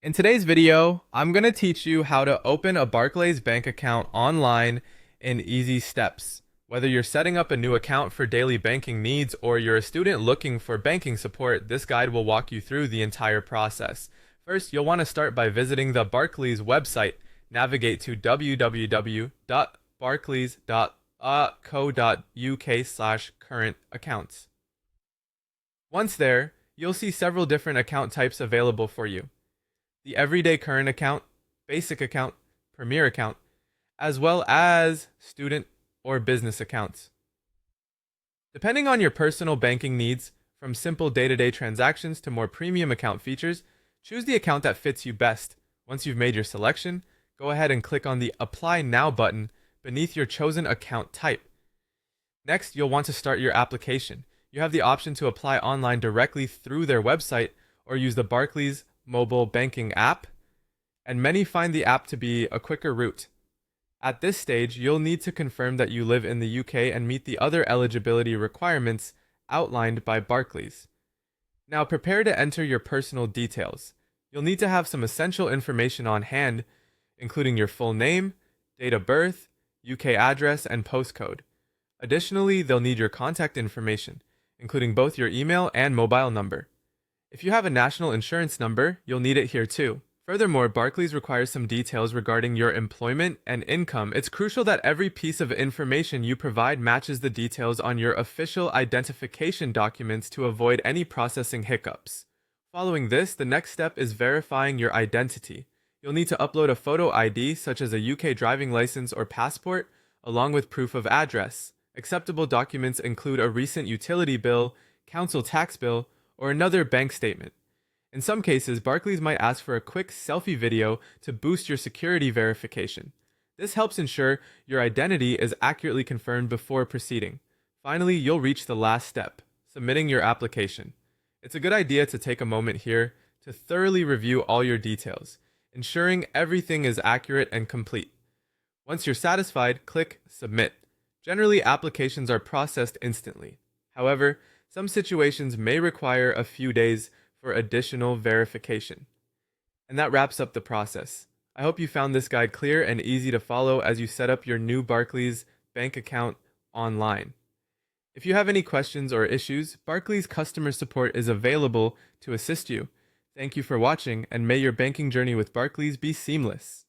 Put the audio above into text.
In today's video, I'm going to teach you how to open a Barclays Bank account online in easy steps. Whether you're setting up a new account for daily banking needs or you're a student looking for banking support, this guide will walk you through the entire process. First, you'll want to start by visiting the Barclays website. Navigate to www.barclays.co.uk/current accounts. Once there, you'll see several different account types available for you: the everyday current account, basic account, premier account, as well as student or business accounts. Depending on your personal banking needs, from simple day-to-day transactions to more premium account features, choose the account that fits you best. Once you've made your selection, go ahead and click on the Apply Now button beneath your chosen account type. Next, you'll want to start your application. You have the option to apply online directly through their website or use the Barclays mobile banking app, and many find the app to be a quicker route. At this stage, you'll need to confirm that you live in the UK and meet the other eligibility requirements outlined by Barclays. Now prepare to enter your personal details. You'll need to have some essential information on hand, including your full name, date of birth, UK address, and postcode. Additionally, they'll need your contact information, including both your email and mobile number. If you have a national insurance number, you'll need it here too. Furthermore, Barclays requires some details regarding your employment and income. It's crucial that every piece of information you provide matches the details on your official identification documents to avoid any processing hiccups. Following this, the next step is verifying your identity. You'll need to upload a photo ID such as a UK driving license or passport, along with proof of address. Acceptable documents include a recent utility bill, council tax bill, or another bank statement. In some cases, Barclays might ask for a quick selfie video to boost your security verification. This helps ensure your identity is accurately confirmed before proceeding. Finally, you'll reach the last step: submitting your application. It's a good idea to take a moment here to thoroughly review all your details, ensuring everything is accurate and complete. Once you're satisfied, click Submit. Generally, applications are processed instantly. However, some situations may require a few days for additional verification. And that wraps up the process. I hope you found this guide clear and easy to follow as you set up your new Barclays bank account online. If you have any questions or issues, Barclays customer support is available to assist you. Thank you for watching, and may your banking journey with Barclays be seamless.